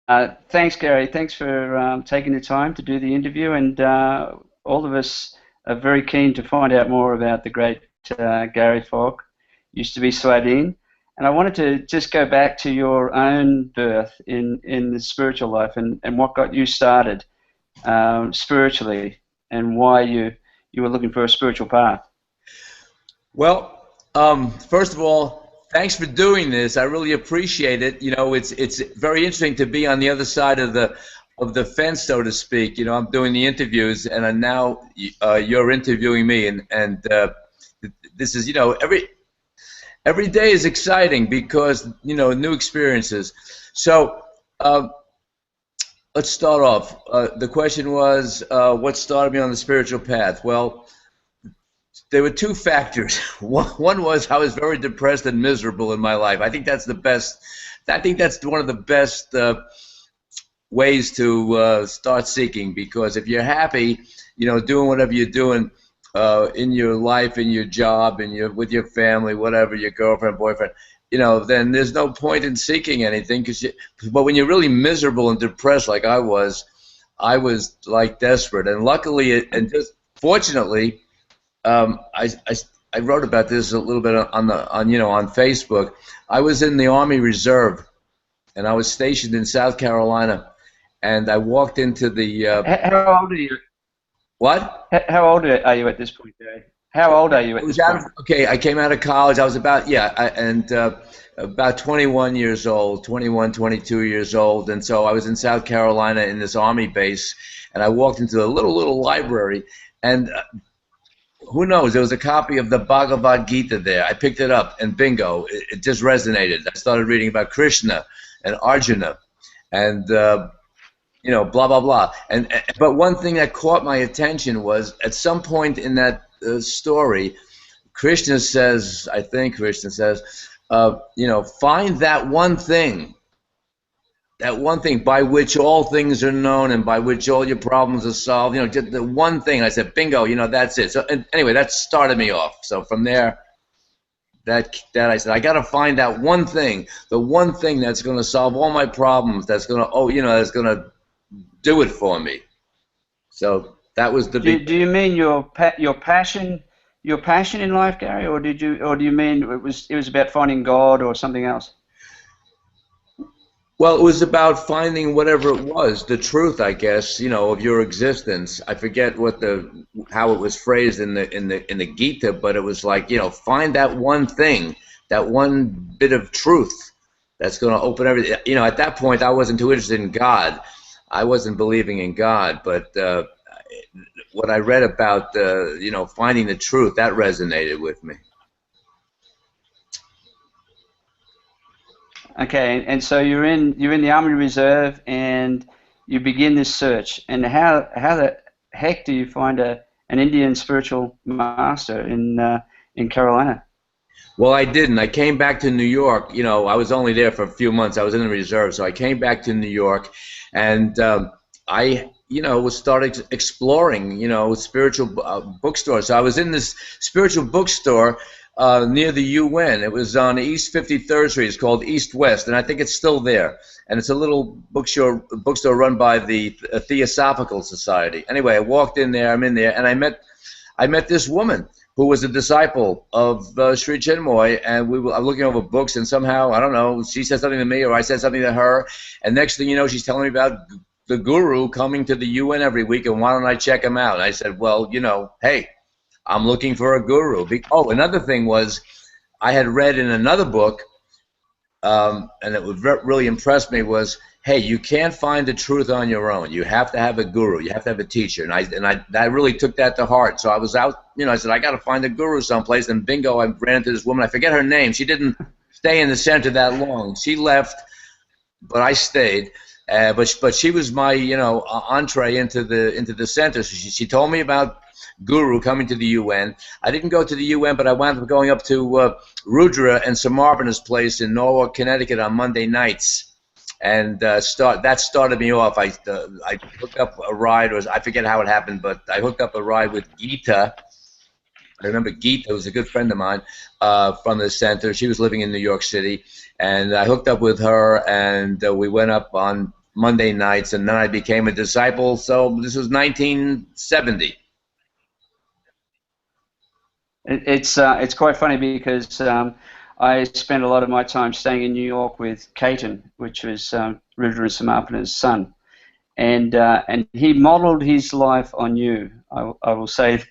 Thanks, Gary. Thanks for taking the time to do the interview, and all of us are very keen to find out more about the great Gary Falk. Used to be Swadhin, and I wanted to just go back to your own birth in the spiritual life and what got you started spiritually, and why you were looking for a spiritual path. Well, first of all, thanks for doing this. I really appreciate it. You know, it's very interesting to be on the other side of the fence, so to speak. You know, I'm doing the interviews, and now you're interviewing me, and this is, you know, every day is exciting because, you know, new experiences. So let's start off. The question was, what started me on the spiritual path? Well, there were two factors. One was I was very depressed and miserable in my life. I think that's the best. I think that's one of the best ways to start seeking, because if you're happy, you know, doing whatever you're doing in your life, in your job, with your family, whatever, your girlfriend, boyfriend, you know, then there's no point in seeking anything. But when you're really miserable and depressed, like I was like desperate. And luckily, and just fortunately, I wrote about this a little bit on Facebook. I was in the Army Reserve, and I was stationed in South Carolina, and I walked into the How old are you? what? How old are you at this point, Gary? How old are you at this point? Okay, I came out of college. I was about, about 21 years old, 21, 22 years old, and so I was in South Carolina in this Army base, and I walked into a little library, and who knows, there was a copy of the Bhagavad Gita there. I picked it up, and bingo, it just resonated. I started reading about Krishna and Arjuna, and you know, blah blah blah. But one thing that caught my attention was at some point in that story, Krishna says, I think Krishna says, you know, find that one thing by which all things are known and by which all your problems are solved. You know, just the one thing. I said, bingo, you know, that's it. So anyway, that started me off. So from there, that I said, I got to find that one thing, the one thing that's going to solve all my problems, that's going to, that's going to do it for me. So that was the big. Do you mean your passion in life, Gary, or do you mean it was about finding God or something else? Well, it was about finding whatever it was, the truth, I guess, you know, of your existence. I forget how it was phrased in the Gita, but it was like, you know, find that one thing, that one bit of truth that's going to open everything. You know, at that point, I wasn't too interested in God. I wasn't believing in God, but what I read about, you know, finding the truth, that resonated with me. Okay, and so you're in the Army Reserve, and you begin this search. And how the heck do you find an Indian spiritual master in Carolina? Well, I didn't. I came back to New York. You know, I was only there for a few months. I was in the reserve, so I came back to New York, and I, you know, was started exploring, you know, spiritual bookstores. So I was in this spiritual bookstore near the UN. It was on East 53rd Street. It's called East West, and I think it's still there. And it's a little bookstore run by the Theosophical Society. Anyway, I walked in there. I'm in there, and I met this woman who was a disciple of Sri Chinmoy, and I'm looking over books, and somehow, I don't know, she said something to me, or I said something to her, and next thing you know, she's telling me about the guru coming to the UN every week, and why don't I check him out? And I said, well, you know, hey, I'm looking for a guru. Oh, another thing was, I had read in another book, and it would really impress me, was, hey, you can't find the truth on your own. You have to have a guru. You have to have a teacher. And I really took that to heart. So I was out, you know, I said, I got to find a guru someplace. And bingo, I ran into this woman. I forget her name. She didn't stay in the center that long. She left, but I stayed. But she was my, you know, entree into the center. So she told me about guru coming to the UN. I didn't go to the UN, but I wound up going up to Rudra and Samarpana's place in Norwalk, Connecticut on Monday nights. And that started me off. I hooked up a ride, or I forget how it happened, but I hooked up a ride with Geeta. I remember Geeta was a good friend of mine from the center. She was living in New York City, and I hooked up with her, and we went up on Monday nights, and then I became a disciple. So this was 1970. It's quite funny because I spent a lot of my time staying in New York with Caton, which was Rudra's Samarpana's son, and he modelled his life on you. I will say,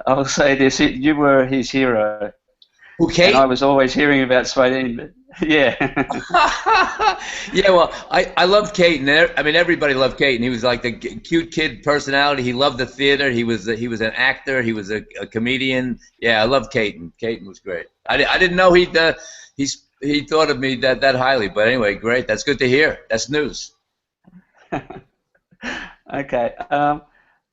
I will say this: you were his hero, and Okay. I was always hearing about Swadhin, but yeah. Yeah, well, I love Caton. I mean, everybody loved Caton. He was like the cute kid personality. He loved the theater. He was an actor. He was a comedian. Yeah, I love Caton. Caton was great. I didn't know he thought of me that highly. But anyway, great. That's good to hear. That's news. Okay.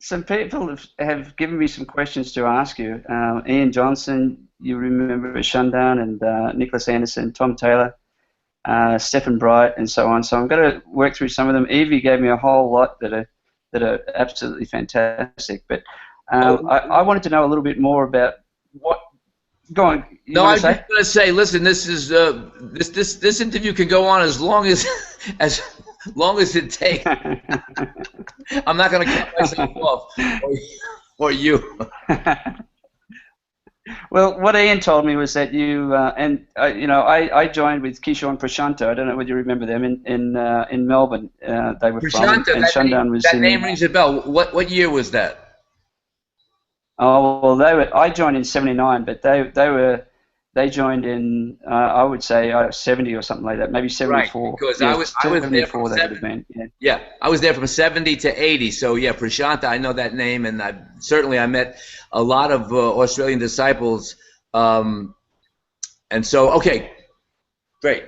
Some people have given me some questions to ask you. Ian Johnson, you remember Shundown, and Nicholas Anderson, Tom Taylor, Stephen Bright, and so on. So I'm going to work through some of them. Evie gave me a whole lot that are absolutely fantastic. But Oh, I wanted to know a little bit more about what. Go on. You no, want I to was just say? going to say, listen, this is this interview can go on as long as as long as it takes. I'm not going to cut myself off, or you. Well, what Ian told me was that you I joined with Kishore and Prashanto. I don't know whether you remember them in Melbourne. They were from, Prashanta, and Shundown was that in. name rings a bell. What year was that? Oh well, I joined in '79, but they joined in I would say 70 or something like that, maybe Right, '74. because Yeah, I was there from '74 they would have been. Yeah. yeah, I was there from 70 to 80. So yeah, Prashanta, I know that name, and I met a lot of Australian disciples. Um, and so okay, great.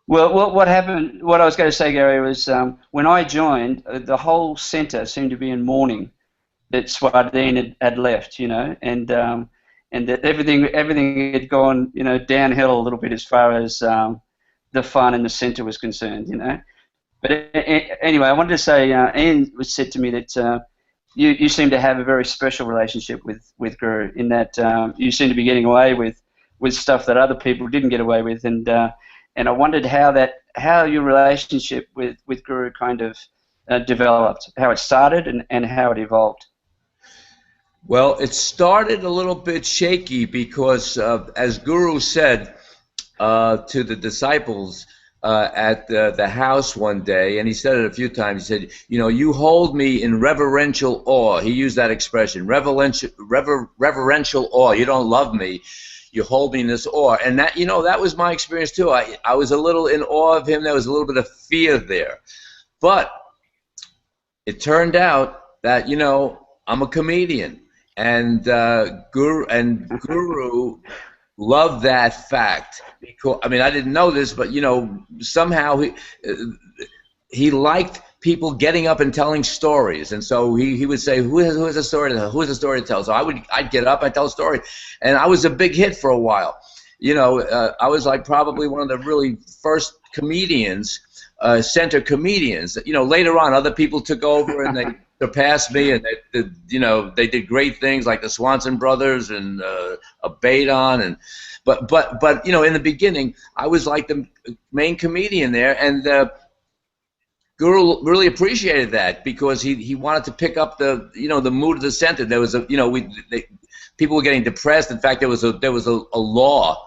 Well, what happened? What I was going to say, Gary, was when I joined, the whole centre seemed to be in mourning that Swadhin had left, and that everything had gone, downhill a little bit as far as the fun in the centre was concerned, But anyway, I wanted to say, Ian said to me that you seem to have a very special relationship with Guru, in that you seem to be getting away with stuff that other people didn't get away with, and I wondered how your relationship with Guru kind of developed, how it started, and how it evolved. Well, it started a little bit shaky because, as Guru said to the disciples at the house one day, and he said it a few times. He said, you hold me in reverential awe. He used that expression, reverential awe. You don't love me. You hold me in this awe. And that was my experience too. I was a little in awe of him. There was a little bit of fear there. But it turned out that, I'm a comedian. And Guru loved that fact, because I mean, I didn't know this, but somehow he liked people getting up and telling stories, and so he would say, who has a story to tell? Who has a story to tell? So I'd get up, I'd tell a story, and I was a big hit for a while. I was like probably one of the really first comedians, center comedians. Later on, other people took over and they surpassed me, and they did great things like the Swanson brothers and Abaddon, and but in the beginning, I was like the main comedian there, and Guru really appreciated that, because he wanted to pick up the mood of the center. There was people were getting depressed. In fact, there was a law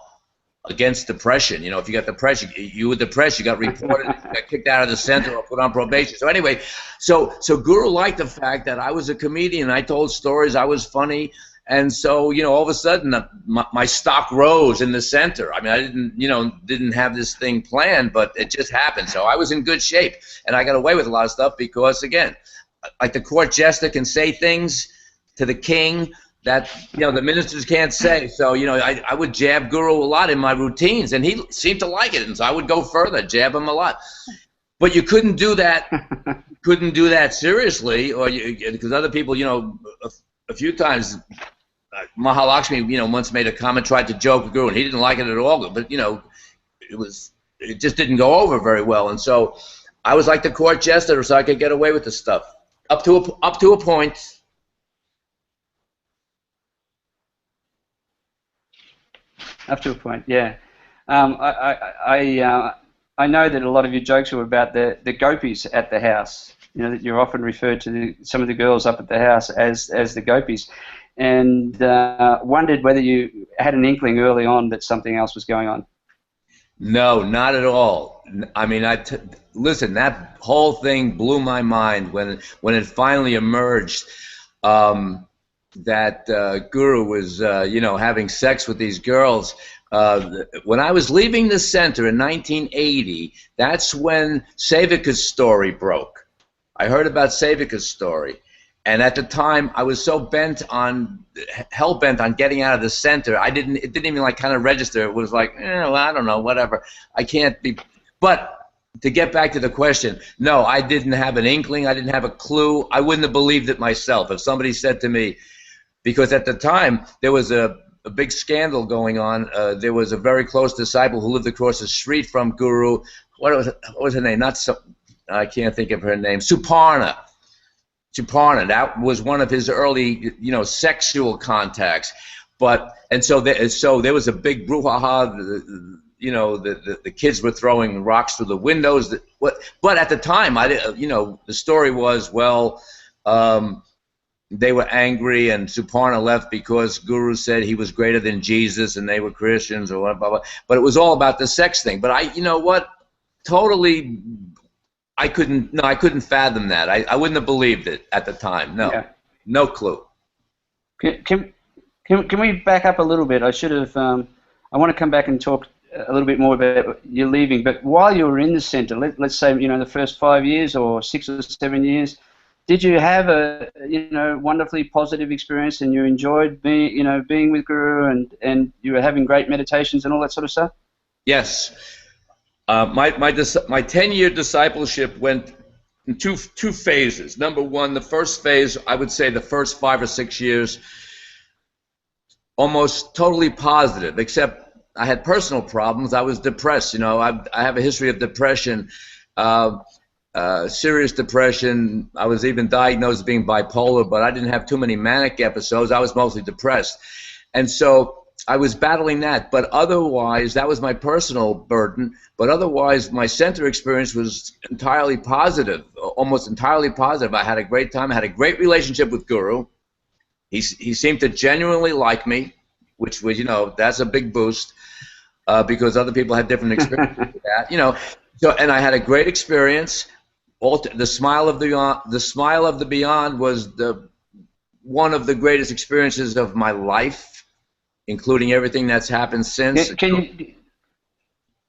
against depression. If you got depression, you were depressed, you got reported, you got kicked out of the center or put on probation. So anyway, so Guru liked the fact that I was a comedian. I told stories. I was funny. And so, all of a sudden, my stock rose in the center. I mean, I didn't have this thing planned, but it just happened. So I was in good shape, and I got away with a lot of stuff because, again, like the court jester can say things to the king that the ministers can't say. So I would jab Guru a lot in my routines, and he seemed to like it, and so I would go further, jab him a lot. But you couldn't do that. Couldn't do that seriously, or because other people, a few times. Mahalakshmi, once made a comment, tried to joke with Guru, and he didn't like it at all. But it just didn't go over very well, and so I was like the court jester, so I could get away with the stuff up to a point. Up to a point, yeah. I know that a lot of your jokes were about the gopis at the house. You know that you're often referred to some of the girls up at the house as the gopis, and wondered whether you had an inkling early on that something else was going on. No, not at all. I mean, listen. That whole thing blew my mind when it finally emerged that Guru was, having sex with these girls. When I was leaving the center in 1980, that's when Savika's story broke. I heard about Savika's story. And at the time, I was so hell bent on getting out of the center. It didn't even like kind of register. It was like, well, I don't know, whatever. I can't be. But to get back to the question, no, I didn't have an inkling. I didn't have a clue. I wouldn't have believed it myself if somebody said to me, because at the time there was a big scandal going on. There was a very close disciple who lived across the street from Guru. What was her name? I can't think of her name. Suparna. That was one of his early, sexual contacts. So there was a big brouhaha. The kids were throwing rocks through the windows. But at the time, the story was, well, they were angry, and Suparna left because Guru said he was greater than Jesus, and they were Christians or whatever. But it was all about the sex thing. But totally. I couldn't fathom that. I wouldn't have believed it at the time. No, yeah. No clue. Can we back up a little bit? I should have. I want to come back and talk a little bit more about you leaving. But while you were in the center, let's say the first 5 years or 6 or 7 years, did you have a wonderfully positive experience and you enjoyed being with Guru and you were having great meditations and all that sort of stuff? Yes. My 10-year discipleship went in two phases. Number one, the first phase, I would say the first 5 or 6 years, almost totally positive, except I had personal problems. I was depressed. I have a history of depression, serious depression. I was even diagnosed as being bipolar, but I didn't have too many manic episodes. I was mostly depressed. And so I was battling that, but otherwise, that was my personal burden, but otherwise, my center experience was entirely positive, almost entirely positive. I had a great time. I had a great relationship with Guru. He seemed to genuinely like me, which was, that's a big boost, because other people had different experiences with that, So, and I had a great experience. The smile of the beyond was one of the greatest experiences of my life, including everything that's happened since. Can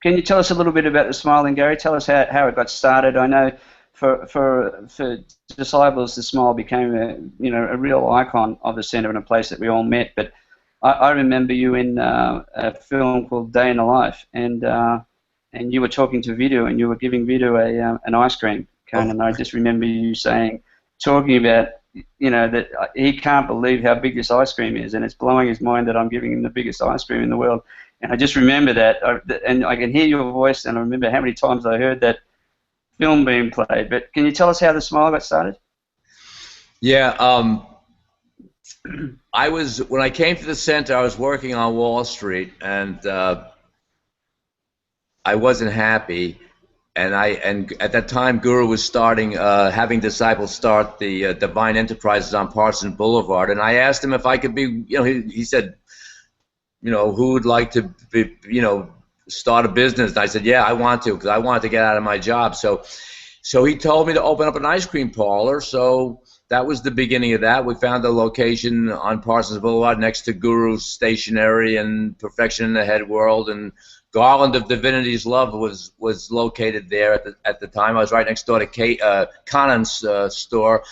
you tell us a little bit about the Smiling Gary? Tell us how it got started. I know for disciples, the smile became a real icon of the center and a place that we all met. But I remember you in a film called Day in the Life, and you were talking to Vidhu, and you were giving Vidhu an ice cream cone, and I just remember you talking about that he can't believe how big this ice cream is, and it's blowing his mind that I'm giving him the biggest ice cream in the world. And I just remember that, and I can hear your voice, and I remember how many times I heard that film being played. But can you tell us how the smile got started? Yeah, when I came to the center, I was working on Wall Street, and I wasn't happy. And at that time, Guru was having disciples start the Divine Enterprises on Parsons Boulevard, and I asked him if I could be, he said, who would like to be, start a business? And I said, yeah, I want to, because I wanted to get out of my job. So he told me to open up an ice cream parlor. So that was the beginning of that. We found a location on Parsons Boulevard next to Guru's Stationery and Perfection in the Head World, and Garland of Divinity's Love was located there at the time. I was right next door to Conan's store.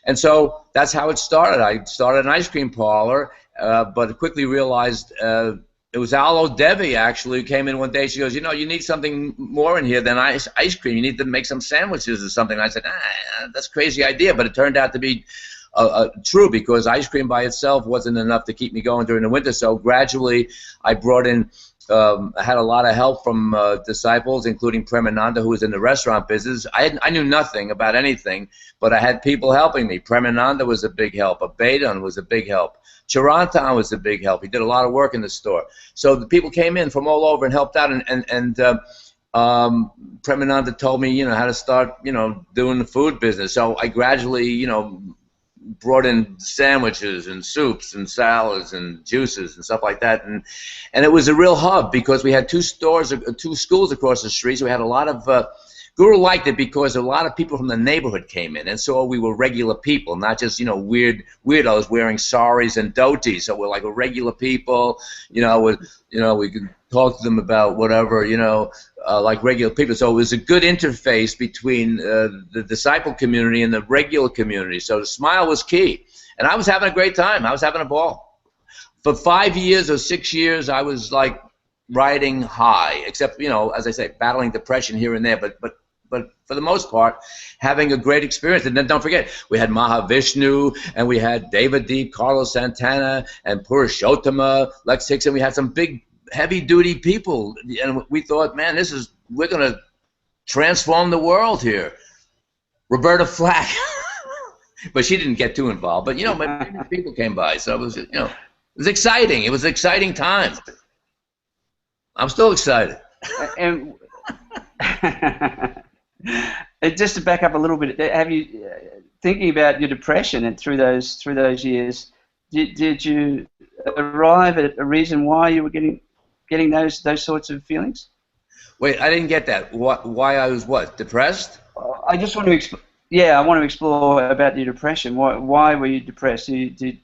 And so that's how it started. I started an ice cream parlor, but quickly realized it was Alo Devi, actually, who came in one day. She goes, you need something more in here than ice cream. You need to make some sandwiches or something. And I said, that's a crazy idea. But it turned out to be true, because ice cream by itself wasn't enough to keep me going during the winter. So gradually I brought in I had a lot of help from disciples, including Premananda, who was in the restaurant business. I knew nothing about anything, but I had people helping me. Premananda was a big help. Abedan was a big help. Chirantan was a big help. He did a lot of work in the store. So the people came in from all over and helped out, and Premananda told me, how to start, doing the food business. So I gradually, brought in sandwiches and soups and salads and juices and stuff like that, and it was a real hub because we had two schools across the street. So we had a lot of Guru liked it because a lot of people from the neighborhood came in and saw we were regular people, not just weirdos wearing saris and dhotis. So we're like regular people, we could talk to them about whatever, like regular people. So it was a good interface between the disciple community and the regular community. So the smile was key. And I was having a great time. I was having a ball. For 5 years or 6 years, I was like riding high, except, as I say, battling depression here and there. But for the most part, having a great experience. And then don't forget, we had Mahavishnu, and we had Devadeep, Carlos Santana, and Purushottama, Lex Hickson. We had some big, heavy-duty people, and we thought, man, we're going to transform the world here. Roberta Flack, but she didn't get too involved. But many people came by, so it was, it was exciting. It was an exciting time. I'm still excited. And just to back up a little bit, have you thinking about your depression and through those years? Did you arrive at a reason why you were getting those sorts of feelings? Wait, I didn't get that. Why I was what? Depressed? I just want to I want to explore about your depression. Why were you depressed? Were you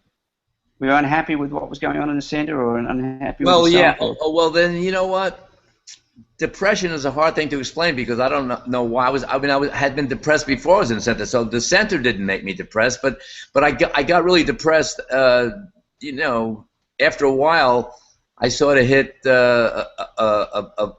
unhappy with what was going on in the center, or unhappy with yourself? Well, yeah. Well, then you know what? Depression is a hard thing to explain because I don't know why I had been depressed before I was in the center. So the center didn't make me depressed, but I got really depressed. After a while, I sort of hit a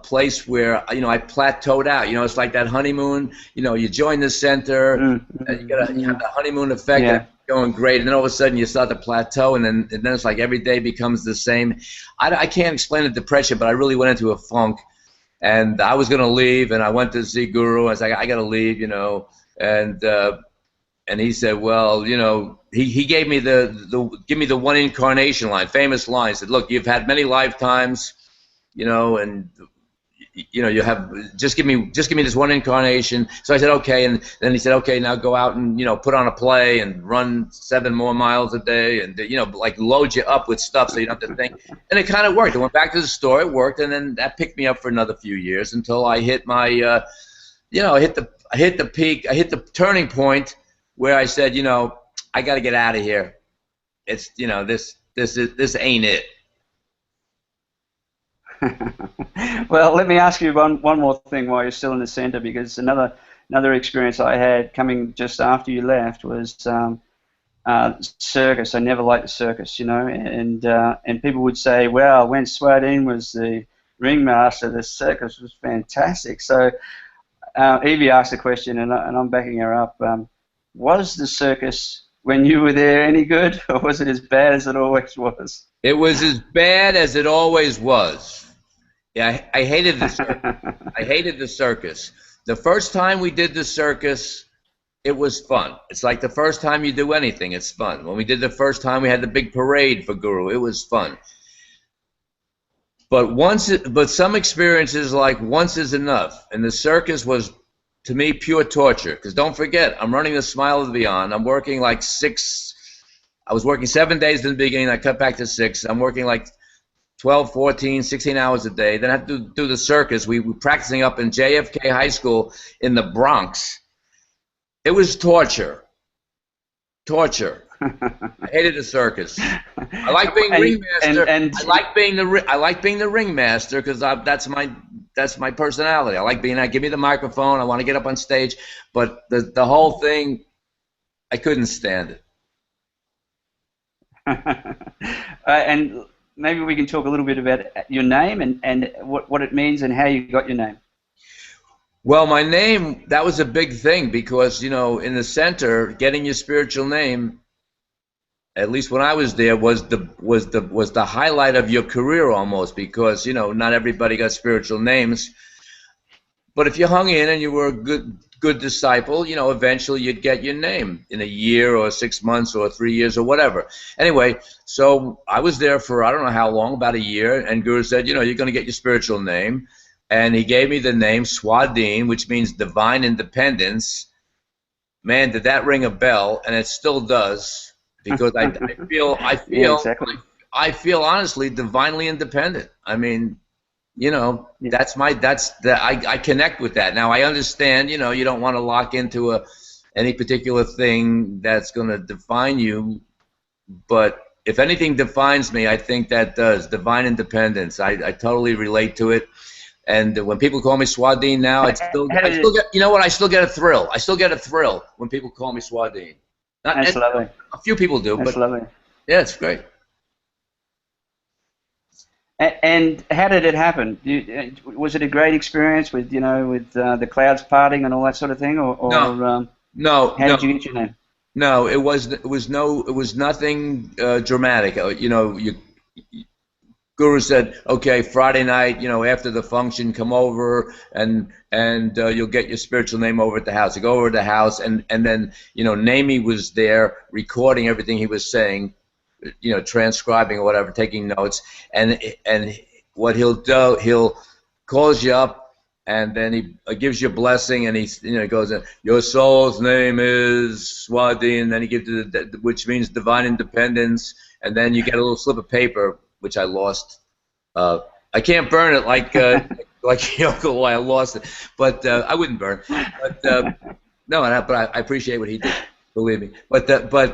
place where I plateaued out. It's like that honeymoon. You join the center, and you have the honeymoon effect. Yeah. Going great, and then all of a sudden you start to plateau, and then it's like every day becomes the same. I can't explain the depression, but I really went into a funk, and I was going to leave, and I went to see Guru. I was like, I got to leave, and he said, well, he gave me the one incarnation line, famous line. He said, look, you've had many lifetimes, and you have just give me this one incarnation. So I said okay, and then he said okay, now go out and put on a play and run 7 more miles a day, and like load you up with stuff so you don't have to think. And it kind of worked. I went back to the store, it worked, and then that picked me up for another few years until I hit my I hit the peak, I hit the turning point where I said, I got to get out of here. It's this ain't it. Well, let me ask you one more thing while you're still in the center, because another experience I had coming just after you left was circus. I never liked the circus, and people would say, well, when Swadhin was the ringmaster, the circus was fantastic. So Evie asked a question, and I'm backing her up. Was the circus, when you were there, any good, or was it as bad as it always was? It was as bad as it always was. Yeah, I hated the circus. I hated the circus. The first time we did the circus, it was fun. It's like the first time you do anything, it's fun. When we did the first time, we had the big parade for Guru. It was fun. But some experiences, like once is enough. And the circus was, to me, pure torture. Because don't forget, I'm running the Smile of the Beyond. I'm working like I was working 7 days in the beginning. I cut back to 6. I'm working like 12, 14, 16 hours a day. Then I had to do the circus. We were practicing up in JFK High School in the Bronx. It was torture. Torture. I hated the circus. I like being ringmaster. I like being the ringmaster because that's my personality. I like being that. Give me the microphone. I want to get up on stage. But the whole thing, I couldn't stand it. And maybe we can talk a little bit about your name and what it means and how you got your name. Well, my name, that was a big thing because, in the center, getting your spiritual name, at least when I was there, was the highlight of your career almost, because, not everybody got spiritual names. But if you hung in and you were a good disciple, eventually you'd get your name in a year or 6 months or 3 years or whatever. Anyway, so I was there for I don't know how long, about a year, and Guru said, you're going to get your spiritual name. and he gave me the name Swadhin, which means divine independence. Man, did that ring a bell, and it still does, because Yeah, exactly. I feel honestly divinely independent. I mean, Yeah. I connect with that. Now I understand, you don't want to lock into any particular thing that's going to define you, but if anything defines me, I think that does divine independence. I totally relate to it. And when people call me Swadhin now, I still get, I still get a thrill. I still get a thrill when people call me Swadhin. That's lovely. A few people do, That's but lovely. yeah, it's great. And how did it happen? Was it a great experience with the clouds parting and all that sort of thing, or No, how did you get your name? no. It was nothing dramatic. Guru said, okay, Friday night, after the function, come over and you'll get your spiritual name over at the house. You go over to the house, and then Nami was there recording everything he was saying, transcribing or whatever, taking notes, and what he'll do, he'll calls you up, and then he gives you a blessing, and he goes, your soul's name is Swadhin, and then he gives you which means divine independence, and then you get a little slip of paper, which I lost. I can't burn it like Yoko. I lost it, but I wouldn't burn. But no, but I appreciate what he did. Believe me. But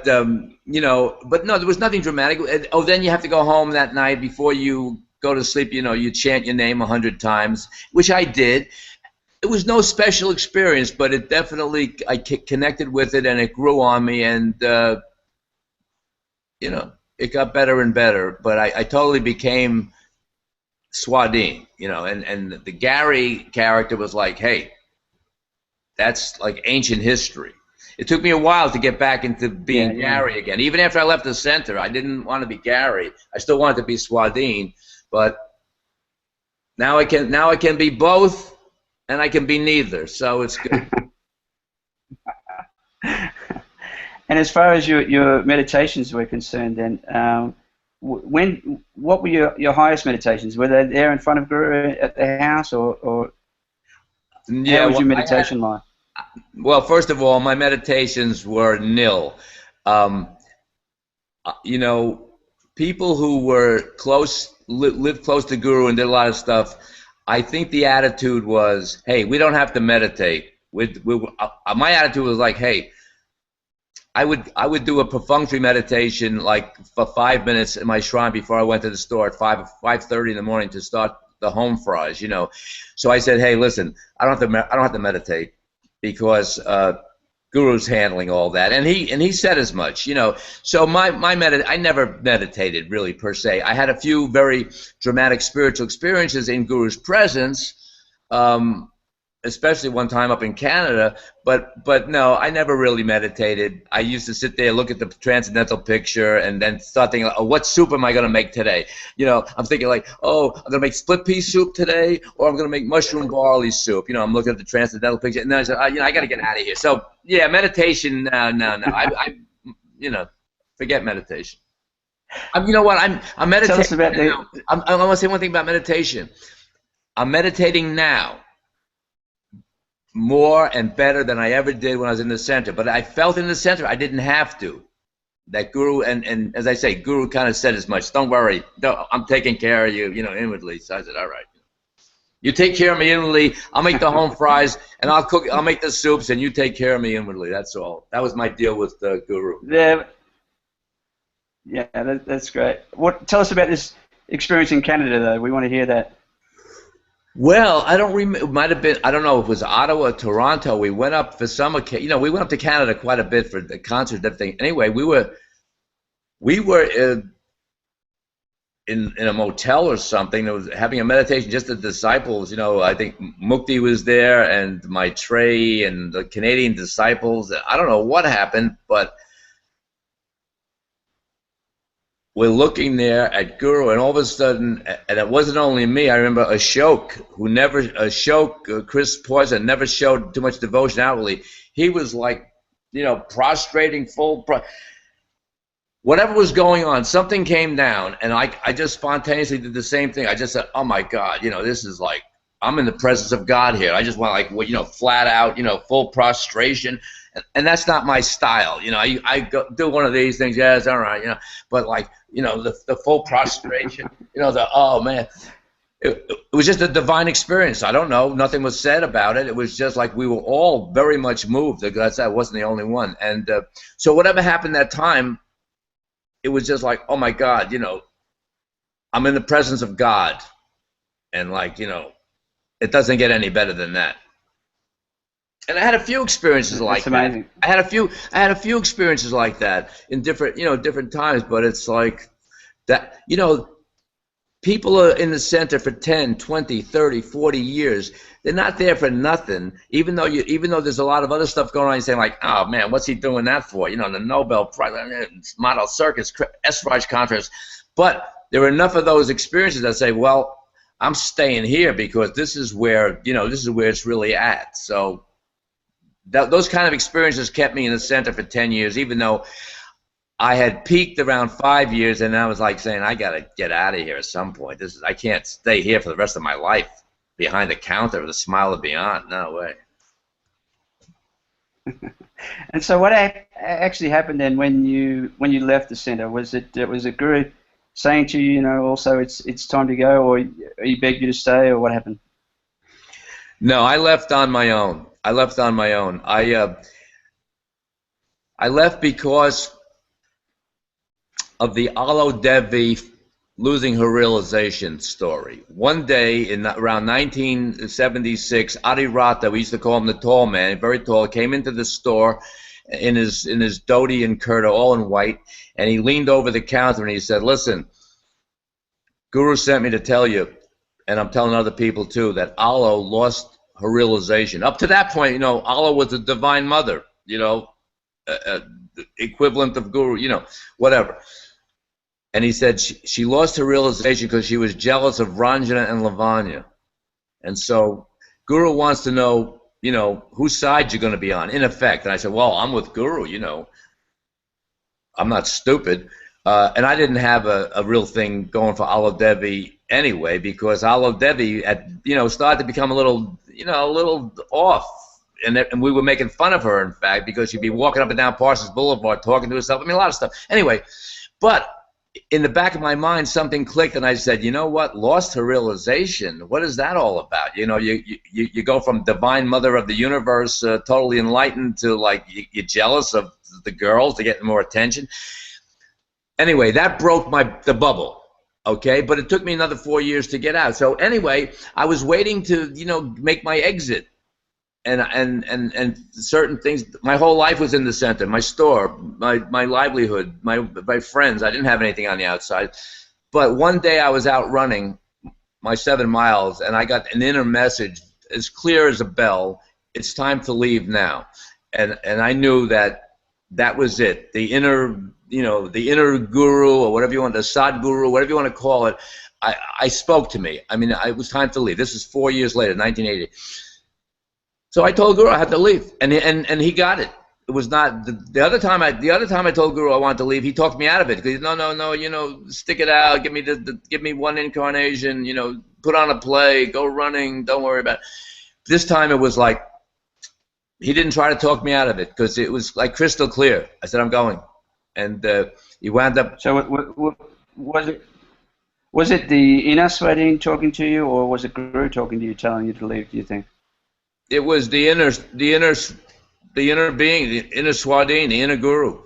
no, there was nothing dramatic. Oh, then you have to go home that night before you go to sleep. You chant your name 100 times, which I did. It was no special experience, but it definitely, I connected with it, and it grew on me, and it got better and better. But I totally became Swadhin, and the Gary character was like, hey, that's like ancient history. It took me a while to get back into being Gary again. Even after I left the center, I didn't want to be Gary. I still wanted to be Swadhin, but now I can be both, and I can be neither. So it's good. And as far as your meditations were concerned, then what were your highest meditations? Were they there in front of Guru at the house, or how was your meditation like? Well, first of all, my meditations were nil. People who were lived close to Guru and did a lot of stuff, I think the attitude was, hey, we don't have to meditate. My attitude was like, hey, I would do a perfunctory meditation like for 5 minutes in my shrine before I went to the store at 5:30 in the morning to start the home fries, So I said, hey, listen, I don't have to meditate, because Guru's handling all that, and he said as much, So I never meditated really per se. I had a few very dramatic spiritual experiences in Guru's presence, especially one time up in Canada, but no, I never really meditated. I used to sit there, look at the transcendental picture, and then start thinking, oh, what soup am I going to make today? I'm thinking like, oh, I'm going to make split pea soup today, or I'm going to make mushroom barley soup. I'm looking at the transcendental picture, and then I said, I got to get out of here. So yeah, meditation, no. I forget meditation. You know what? I'm meditating. Tell us about I want to say one thing about meditation. I'm meditating now more and better than I ever did when I was in the center. But I felt in the center I didn't have to. That Guru, and as I say, Guru kind of said as much. Don't worry, I'm taking care of you, inwardly. So I said, all right. You take care of me inwardly. I'll make the home fries, and I'll make the soups, and you take care of me inwardly. That's all. That was my deal with the Guru. Yeah, that's great. Tell us about this experience in Canada, though. We want to hear that. Well, I don't remember. It might have been, I don't know if it was Ottawa or Toronto. We went up for some occasion. We went up to Canada quite a bit for the concerts and everything. Anyway, we were in a motel or something. That was having a meditation. Just the disciples. I think Mukti was there, and Maitreyi, and the Canadian disciples. I don't know what happened, but we're looking there at Guru, and all of a sudden, and it wasn't only me. I remember Ashok, Chris Poison, never showed too much devotion outwardly. He was like, prostrating whatever was going on, something came down, and I just spontaneously did the same thing. I just said, oh my God, this is like, I'm in the presence of God here. I just want, like, well, you know, flat out, you know, full prostration. And that's not my style. You know, I go, do one of these things, yeah, it's all right, you know, but, like, you know, the full prostration, you know, oh, man. It was just a divine experience. I don't know. Nothing was said about it. It was just like we were all very much moved. I wasn't the only one. And so whatever happened that time, it was just like, oh, my God, you know, I'm in the presence of God. And, like, you know, it doesn't get any better than that. And I had a few experiences like that. I had a few experiences like that in different, you know, different times. But it's like that, you know, people are in the center for 10, 20, 30, 40 years. They're not there for nothing. Even though there's a lot of other stuff going on, you're saying, like, oh man, what's he doing that for? You know, the Nobel Prize, Model Circus, Esraj Conference. But there are enough of those experiences that say, well, I'm staying here because this is where, you know, this is where it's really at. So those kind of experiences kept me in the center for 10 years, even though I had peaked around 5 years, and I was like saying, I got to get out of here at some point. I can't stay here for the rest of my life behind the counter with a smile of beyond. No way. And so what actually happened then when you left the center? Was it Guru saying to you, you know, also it's time to go, or he begged you to stay, or what happened? No, I left on my own. I left because of the Alo Devi losing her realization story. One day in around 1976, Adi Rata, we used to call him the tall man, very tall, came into the store in his dhoti and kurta, all in white, and he leaned over the counter and he said, listen, Guru sent me to tell you, and I'm telling other people too, that Alo lost her realization. Up to that point, you know, Alo was the divine mother, you know, equivalent of Guru, you know, whatever. And he said she lost her realization because she was jealous of Ranjana and Lavanya. And so Guru wants to know, you know, whose side you're going to be on, in effect. And I said, well, I'm with Guru, you know. I'm not stupid. And I didn't have a real thing going for Alo Devi anyway, because Alo Devi, you know, started to become a little off. And we were making fun of her, in fact, because she'd be walking up and down Parsons Boulevard talking to herself. I mean, a lot of stuff. Anyway, but in the back of my mind, something clicked, and I said, you know what? Lost her realization. What is that all about? You know, you go from divine mother of the universe, totally enlightened, to, like, you're jealous of the girls to get more attention. Anyway, that broke the bubble, okay? But it took me another 4 years to get out. So anyway, I was waiting to, you know, make my exit. And certain things, my whole life was in the center. My store, my livelihood, my friends. I didn't have anything on the outside. But one day I was out running my 7 miles, and I got an inner message as clear as a bell. It's time to leave now. And I knew that was it. The inner, you know, the inner guru, or whatever you want, the Sadguru, whatever you want to call it, I spoke to me. I mean, it was time to leave. This is 4 years later, 1980. So I told Guru I had to leave, and he got it. It was not the other time. The other time I told Guru I wanted to leave, he talked me out of it. Because no, you know, stick it out. Give me one incarnation. You know, put on a play, go running. Don't worry about it. This time it was like he didn't try to talk me out of it, because it was like crystal clear. I said I'm going, and he wound up. So was it the inner Swadhin talking to you, or was it Guru talking to you, telling you to leave? Do you think? It was the inner being, the inner Swadhin, the inner Guru,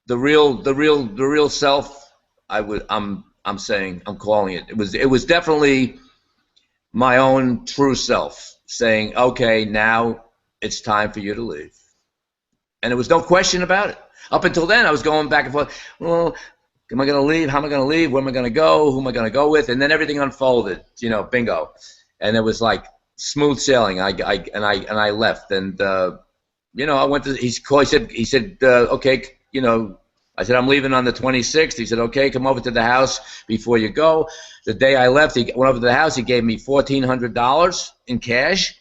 the real self. I'm calling it. It was definitely my own true self saying, okay, now it's time for you to leave. And there was no question about it. Up until then, I was going back and forth. Well, am I going to leave? How am I going to leave? Where am I going to go? Who am I going to go with? And then everything unfolded. You know, bingo. And it was like smooth sailing. I left, and you know, I went to. He said, okay, you know. I said, I'm leaving on the 26th. He said, okay, come over to the house before you go. The day I left, he went over to the house. He gave me $1,400 in cash,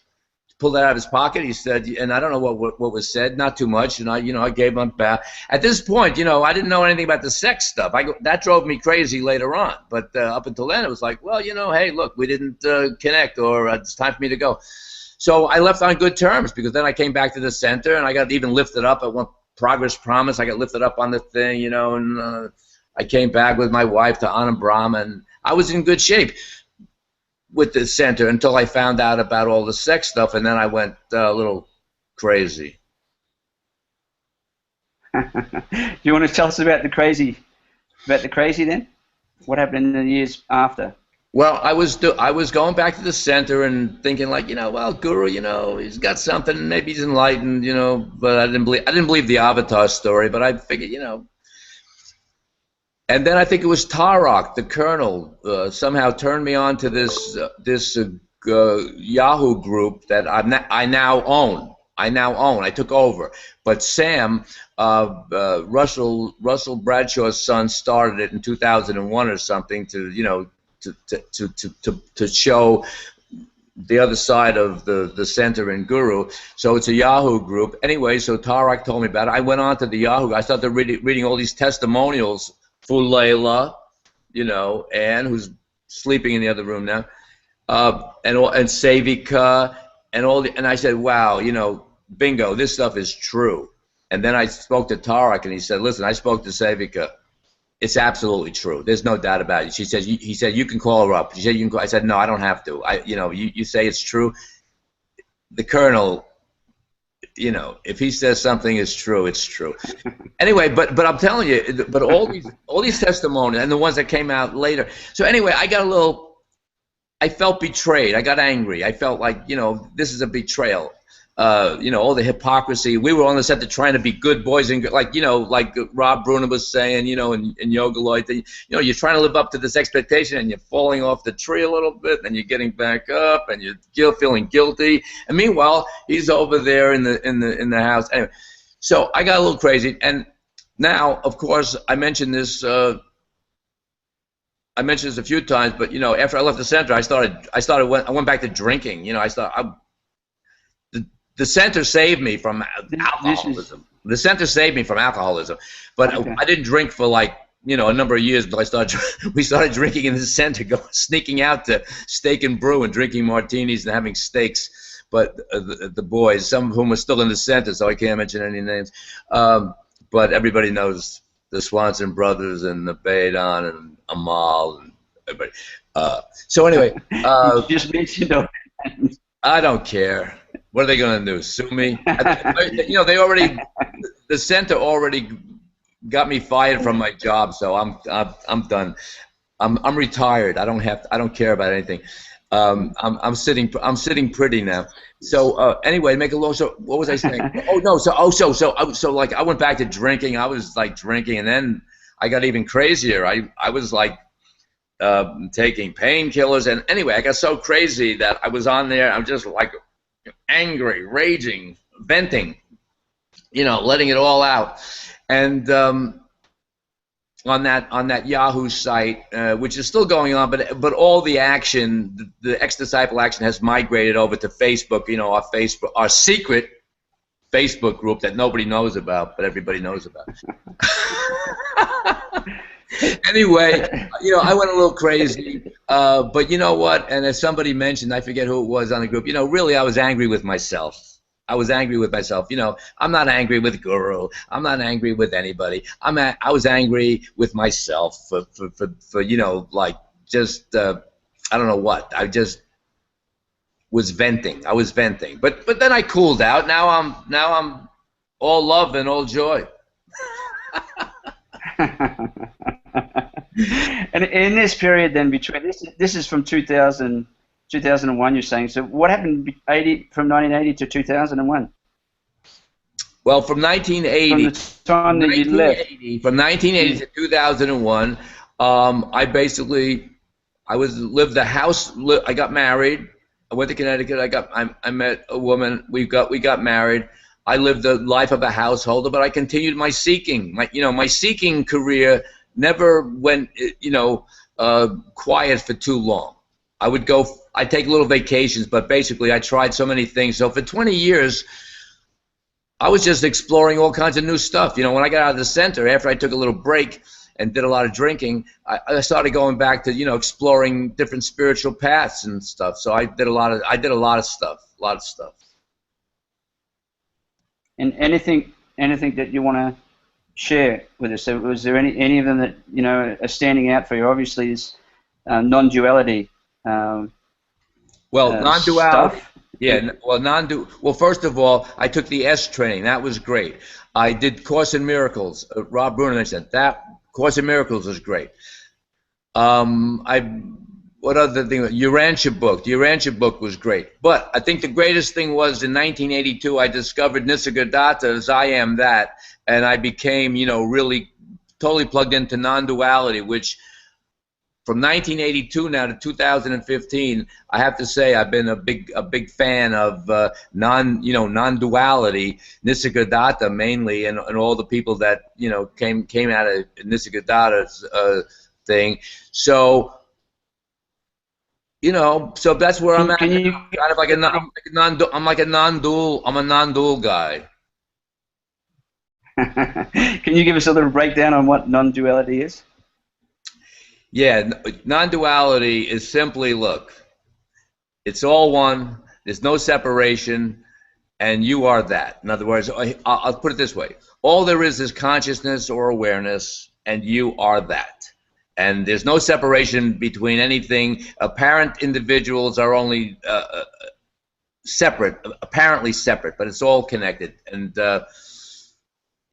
pulled that out of his pocket. He said, and I don't know what was said, not too much, and I gave him a bow. At this point, I didn't know anything about the sex stuff. That drove me crazy later on, but up until then, it was like, well, hey, look, we didn't connect, or it's time for me to go. So I left on good terms, because then I came back to the center, and I got even lifted up at one Progress Promise. I got lifted up on the thing, and I came back with my wife to Anand Brahma, and I was in good shape with the center until I found out about all the sex stuff, and then I went a little crazy. You want to tell us about the crazy then? What happened in the years after? Well, I was going back to the center and thinking like, well, Guru, he's got something, maybe he's enlightened, but I didn't believe the Avatar story, but I figured, And then I think it was Tarak, the colonel, somehow turned me on to this Yahoo group that I now own. I took over, but Sam, Russell Bradshaw's son, started it in 2001 or something to show the other side of the center in Guru. So it's a Yahoo group. Anyway, so Tarak told me about it. I went on to the Yahoo. I started reading all these testimonials. Fulela, Anne, who's sleeping in the other room now, and Savika, and I said, wow, bingo, this stuff is true. And then I spoke to Tarak, and he said, listen, I spoke to Savika. It's absolutely true. There's no doubt about it. He said, you can call her up. She said, you can call. I said, no, I don't have to. You say it's true. The colonel, if he says something is true, it's true. Anyway, but I'm telling you, but all these testimonies and the ones that came out later. So anyway, I felt betrayed. I got angry. I felt like, this is a betrayal. All the hypocrisy. We were on the set trying to be good boys and like Rob Bruner was saying, and Yoga Lloyd, you're trying to live up to this expectation and you're falling off the tree a little bit and you're getting back up and you're feeling guilty. And meanwhile, he's over there in the house. Anyway, so I got a little crazy. And now, of course, I mentioned this a few times, but after I left the center, I went back to drinking. The center saved me from alcoholism. The center saved me from alcoholism, but okay. I didn't drink for like a number of years until we started drinking in the center, sneaking out to Steak and Brew and drinking martinis and having steaks. But the boys, some of whom are still in the center, so I can't mention any names. But everybody knows the Swanson brothers and the Baydon and Amal and everybody. So anyway, you just mentioned those. I don't care. What are they going to do? Sue me? They already, the center already got me fired from my job, so I'm done. I'm retired. I don't care about anything. I'm sitting pretty now. So anyway, make a long. So what was I saying? Oh no. So like I went back to drinking. I was like drinking, and then I got even crazier. I was like taking painkillers, and anyway, I got so crazy that I was on there. I'm just like angry, raging, venting, letting it all out. And on that Yahoo site, which is still going on, but all the action, the ex-disciple action has migrated over to Facebook. Our secret Facebook group that nobody knows about, but everybody knows about. Anyway, I went a little crazy, but you know what? And as somebody mentioned, I forget who it was on the group, really I was angry with myself. I was angry with myself. I'm not angry with Guru. I'm not angry with anybody. I was angry with myself for like just, I don't know what. I just was venting. I was venting. But then I cooled out. Now I'm all love and all joy. And in this period then between this is from 2001 you're saying, so what happened from 1980 to 2001? Well, from 1980 from the time that you left. From 1980 to 2001, I lived the house. I got married. I went to Connecticut. I met a woman. We got married. I lived the life of a householder, but I continued my seeking. My seeking career never went quiet for too long. I would go. I'd take little vacations, but basically, I tried so many things. So for 20 years, I was just exploring all kinds of new stuff. You know, when I got out of the center, after I took a little break and did a lot of drinking, I started going back to, you know, exploring different spiritual paths and stuff. So I did a lot of stuff, And anything that you want to share with us? So was there any of them that, you know, are standing out for you? Obviously, is non-duality. Well, non-duality. Stuff. Yeah. Well, first of all, I took the S training. That was great. I did Course in Miracles. Rob Bruner mentioned that. Course in Miracles was great. What other thing? The Urantia book was great. But I think the greatest thing was in 1982, I discovered Nisargadatta's I Am That, and I became, you know, really totally plugged into non-duality, which from 1982 now to 2015, I have to say I've been a big fan of non-duality, Nisargadatta mainly, and all the people that, you know, came out of Nisargadatta's thing. So, you know, so that's where I'm at. You, kind of like a non-dual. I'm a non-dual guy. Can you give us a little breakdown on what non-duality is? Yeah, non-duality is simply, look, it's all one, there's no separation, and you are that. In other words, I'll put it this way. All there is consciousness or awareness, and you are that. And there's no separation between anything. Apparent individuals are only separate, apparently separate, but it's all connected. And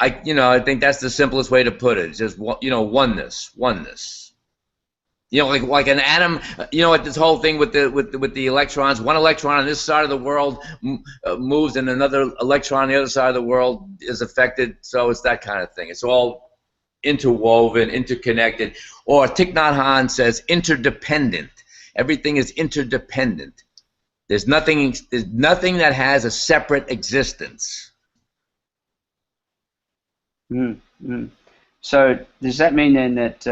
I think that's the simplest way to put it. It's just, you know, oneness. You know, like an atom. You know, like this whole thing with the electrons. One electron on this side of the world moves, and another electron on the other side of the world is affected. So it's that kind of thing. It's all interwoven, interconnected. Or Thich Nhat Hanh says interdependent. Everything is interdependent. There's nothing that has a separate existence. So does that mean then that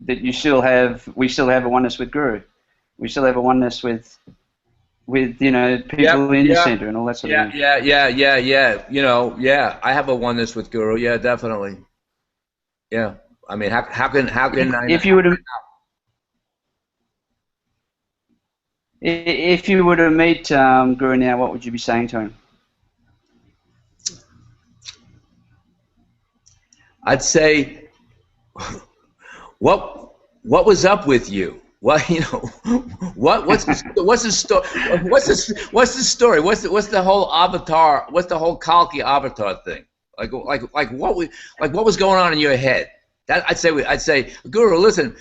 that we still have a oneness with Guru? We still have a oneness with you know, people in the center and all that sort of thing. Yeah. You know, yeah, I have a oneness with Guru. Yeah, definitely. Yeah, I mean, how can if you were to meet Guru now, what would you be saying to him? I'd say, what was up with you? Well, you know, what's the story? What's the story? What's the whole avatar? What's the whole Kalki avatar thing? Like what was going on in your head? That I'd say, Guru, listen,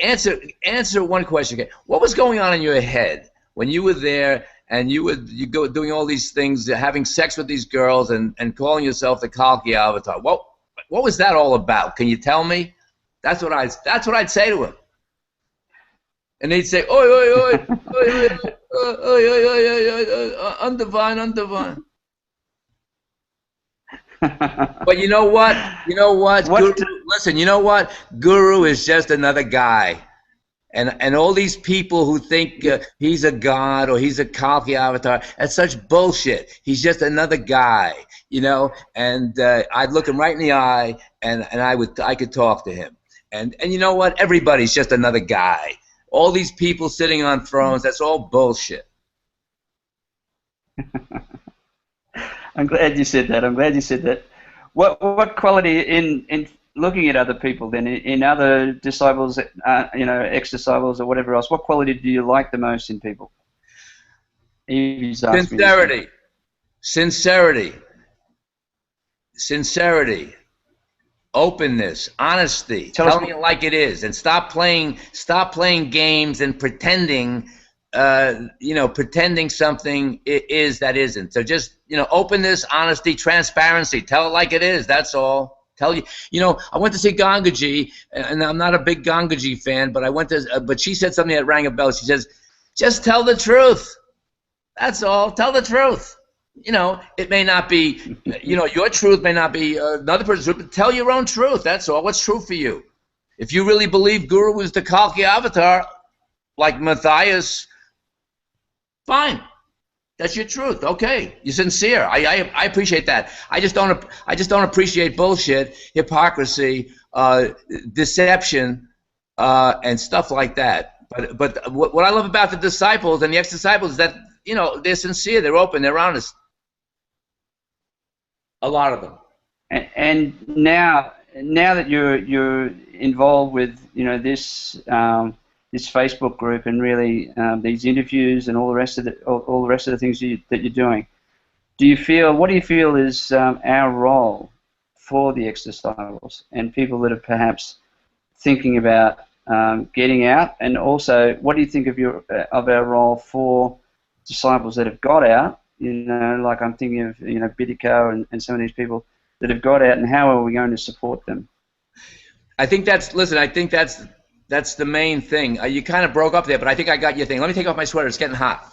answer one question. What was going on in your head when you were there and you go doing all these things, having sex with these girls and calling yourself the Kalki avatar? What was that all about? Can you tell me? That's what I'd say to him. And he'd say, oi, oi, oi, oi, oi, oi, undivine. But you know what? Guru, listen, you know what? Guru is just another guy. And all these people who think he's a god or he's a Kalki avatar, that's such bullshit. He's just another guy, you know. And I'd look him right in the eye, and I could talk to him. And you know what? Everybody's just another guy. All these people sitting on thrones, that's all bullshit. I'm glad you said that. What quality in looking at other people then, in other disciples, you know, ex-disciples or whatever else, what quality do you like the most in people? Sincerity. Openness, honesty, telling it like it is, and stop playing games and pretending, pretending something is that isn't. So just, you know, openness, honesty, transparency. Tell it like it is. That's all. You know, I went to see Gangaji, and I'm not a big Gangaji fan, but but she said something that rang a bell. She says, "Just tell the truth. That's all. Tell the truth." You know, it may not be, you know, your truth may not be another person's truth, but tell your own truth. That's all. What's true for you? If you really believe Guru is the Kalki avatar, like Matthias, fine. That's your truth. Okay, you're sincere. I appreciate that. I just don't appreciate bullshit, hypocrisy, deception, and stuff like that. But what I love about the disciples and the ex-disciples is that, you know, they're sincere, they're open, they're honest. A lot of them. And now that you're involved with, you know, this this Facebook group and really these interviews and all the rest of the things that you're doing, what do you feel is our role for the ex-disciples and people that are perhaps thinking about getting out, and also what do you think of our role for disciples that have got out? You know, like I'm thinking of, you know, Bidiko and some of these people that have got out, and how are we going to support them? I think that's the main thing. You kind of broke up there, but I think I got your thing. Let me take off my sweater. It's getting hot.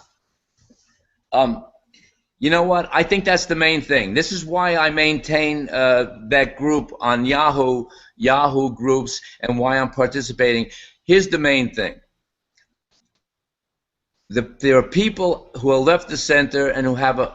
You know what? I think that's the main thing. This is why I maintain that group on Yahoo groups, and why I'm participating. Here's the main thing. There are people who have left the center and who have a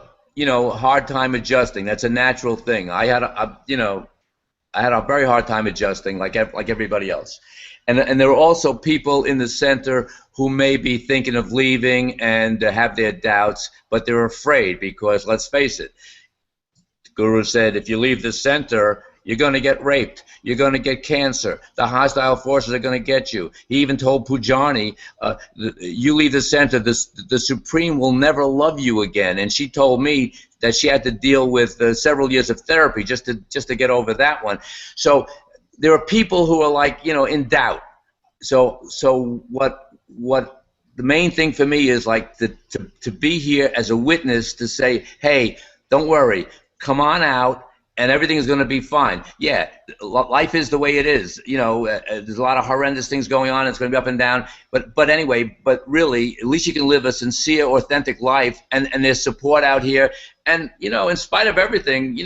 hard time adjusting. That's a natural thing. I had a very hard time adjusting, like everybody else. And there are also people in the center who may be thinking of leaving and have their doubts, but they're afraid because, let's face it, the Guru said, if you leave the center, you're going to get raped. You're going to get cancer. The hostile forces are going to get you. He even told Pujani, you leave the center, the Supreme will never love you again. And she told me that she had to deal with several years of therapy just to get over that one. So there are people who are like, in doubt. So what the main thing for me is like to be here as a witness to say, hey, don't worry, come on out, and everything is going to be fine. Yeah, life is the way it is. There's a lot of horrendous things going on. It's going to be up and down. But anyway, but really, at least you can live a sincere, authentic life, and there's support out here. And, in spite of everything,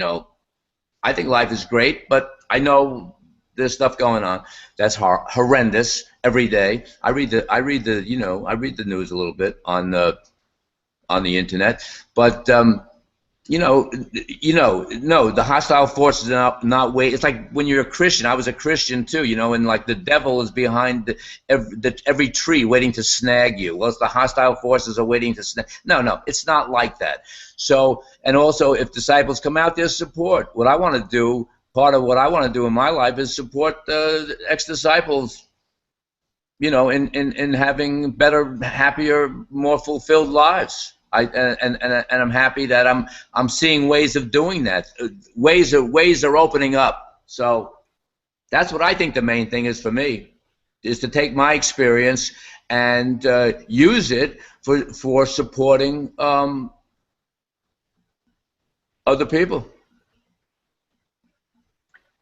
I think life is great, but I know there's stuff going on that's horrendous every day. I read the news a little bit on the internet, but no, the hostile forces are not wait. It's like when you're a Christian. I was a Christian too, and like the devil is behind every tree waiting to snag you. Well, it's the hostile forces are waiting to snag. No, it's not like that. So, and also, if disciples come out there, support. What I want to do, part of what I want to do in my life is support the ex-disciples, in having better, happier, more fulfilled lives. And I'm happy that I'm seeing ways of doing that. Ways are opening up. So that's what I think the main thing is for me, is to take my experience and use it for supporting other people.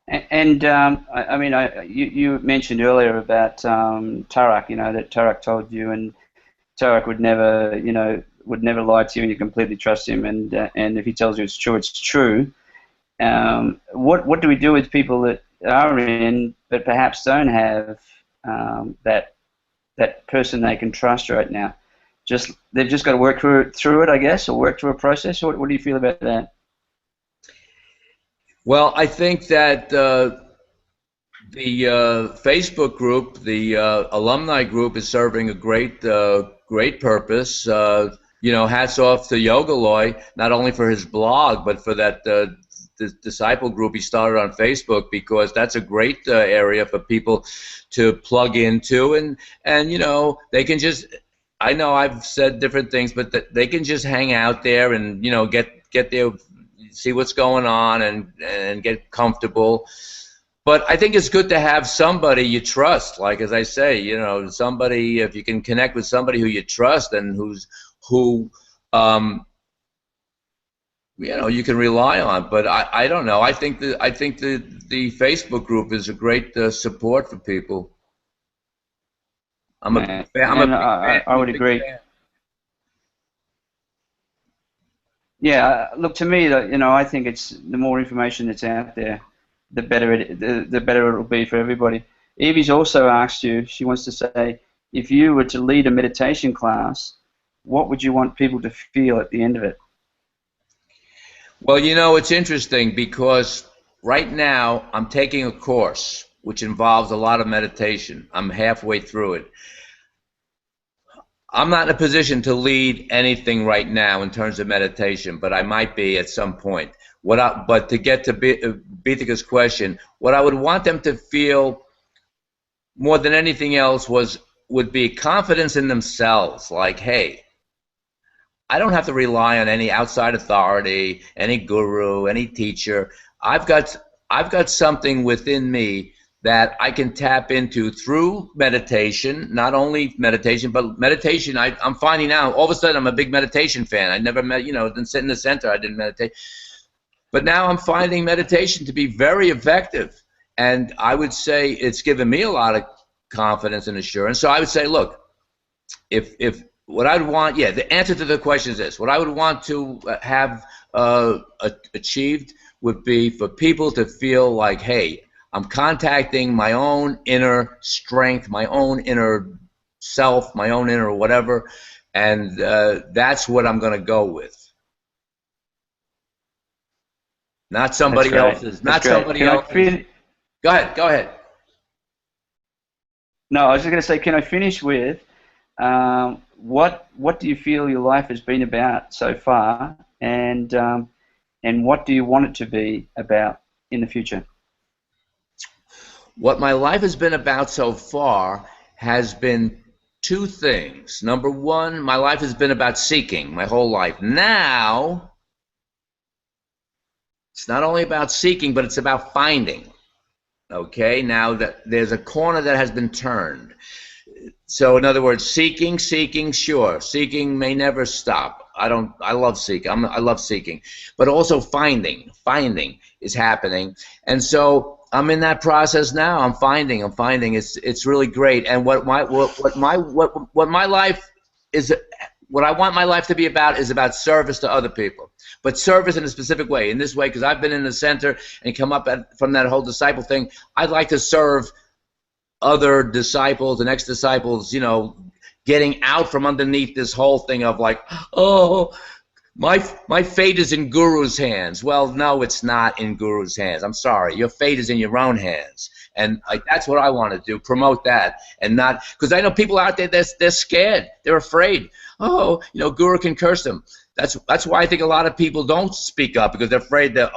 And I mean, you mentioned earlier about Tarak. That Tarak told you, and Tarak would never lie to you, and you completely trust him. And if he tells you it's true, it's true. What do we do with people that are in, but perhaps don't have that person they can trust right now? They've just got to work through it, I guess, or work through a process. What do you feel about that? Well, I think that the Facebook group, the alumni group, is serving a great purpose. Hats off to Yogaloy, not only for his blog, but for that the disciple group he started on Facebook, because that's a great area for people to plug into, and they can just, I know I've said different things, but they can just hang out there and get there, see what's going on, and get comfortable. But I think it's good to have somebody you trust, like as I say, somebody, if you can connect with somebody who you trust and who you can rely on. But I don't know. I think the Facebook group is a great support for people. I would agree. Yeah, look, to me, I think it's the more information that's out there, the better it will be for everybody. Evie's also asked you, she wants to say, if you were to lead a meditation class, what would you want people to feel at the end of it? Well, you know, it's interesting because right now I'm taking a course which involves a lot of meditation. I'm halfway through it. I'm not in a position to lead anything right now in terms of meditation, but I might be at some point. But to get to Beatika's question, what I would want them to feel more than anything else would be confidence in themselves. Like, hey, I don't have to rely on any outside authority, any guru, any teacher. I've got something within me that I can tap into through meditation. Not only meditation, but meditation. I'm finding now, all of a sudden, I'm a big meditation fan. I never met, didn't sit in the center. I didn't meditate. But now I'm finding meditation to be very effective. And I would say it's given me a lot of confidence and assurance. So I would say, look, if what I'd want, the answer to the question is this. What I would want to have achieved would be for people to feel like, hey, I'm contacting my own inner strength, my own inner self, my own inner whatever, and that's what I'm going to go with. Not somebody else's. Not somebody else's. Go ahead. No, I was just going to say, can I finish with what do you feel your life has been about so far, and what do you want it to be about in the future? What my life has been about so far has been two things. Number one, my life has been about seeking my whole life. Now, it's not only about seeking, but it's about finding. Okay, now that there's a corner that has been turned. So in other words, seeking, sure. Seeking may never stop. I love seeking. I love seeking. But also finding is happening. And so I'm in that process now. I'm finding. It's really great. And what my life is, what I want my life to be about is about service to other people. But service in a specific way. In this way, because I've been in the center and come up from that whole disciple thing, I'd like to serve other disciples and ex-disciples, getting out from underneath this whole thing of like, oh, my fate is in Guru's hands. Well, no, it's not in Guru's hands. I'm sorry. Your fate is in your own hands. And that's what I want to do, promote that. And not, because I know people out there, they're scared. They're afraid. Oh, Guru can curse them. That's why I think a lot of people don't speak up, because they're afraid that,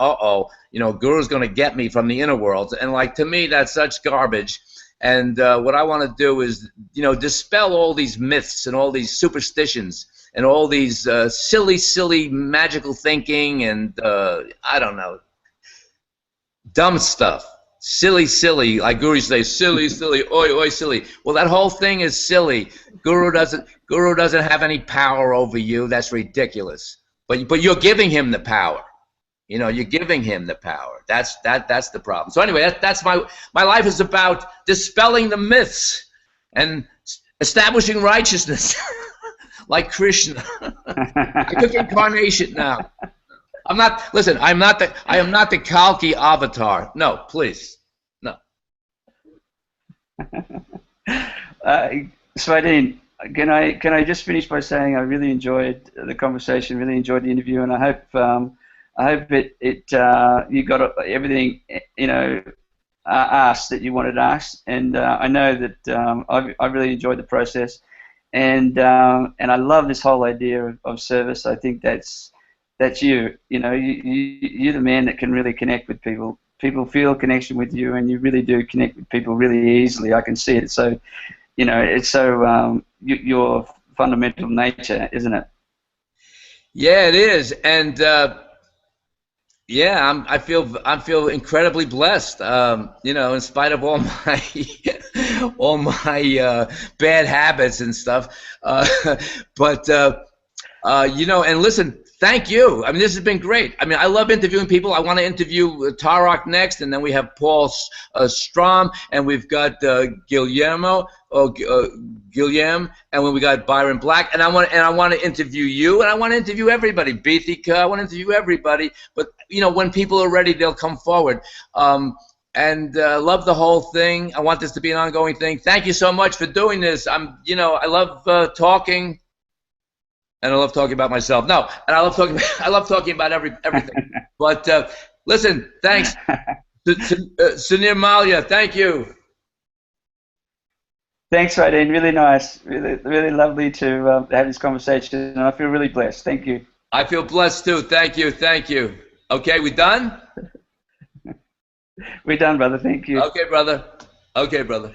Guru's going to get me from the inner world. And like, to me, that's such garbage. And what I want to do is, dispel all these myths and all these superstitions and all these silly magical thinking and, I don't know, dumb stuff. Silly, like Guru used to say, silly, oi, silly. Well, that whole thing is silly. Guru doesn't have any power over you. That's ridiculous. But you're giving him the power. You're giving him the power. That's the problem. So anyway, that's my life is about dispelling the myths and establishing righteousness, like Krishna. I took incarnation now. I am not the Kalki avatar. No, please, no. Swadhin, can I just finish by saying I really enjoyed the conversation, really enjoyed the interview, and I hope you got everything asked that you wanted asked, and I know that I really enjoyed the process, and I love this whole idea of service. I think that's you. You're the man that can really connect with people. People feel a connection with you, and you really do connect with people really easily. I can see it. So, it's so your fundamental nature, isn't it? Yeah, it is, and I feel incredibly blessed. In spite of all my bad habits and stuff, and listen. Thank you. I mean, this has been great. I mean, I love interviewing people. I want to interview Tarak next, and then we have Paul Strom, and we've got Guillermo, and when we got Byron Black, and I want to interview you, and I want to interview everybody. Bithika, I want to interview everybody. But when people are ready, they'll come forward. and love the whole thing. I want this to be an ongoing thing. Thank you so much for doing this. I love talking, and I love talking about myself. No, and I love talking about everything. But listen, thanks, Surinmalya. Thank you. Thanks, Swadhin. Really nice. Really, really lovely to have this conversation, and I feel really blessed. Thank you. I feel blessed too. Thank you. Thank you. Okay, we done? We're done, brother. Thank you. Okay, brother. Okay, brother.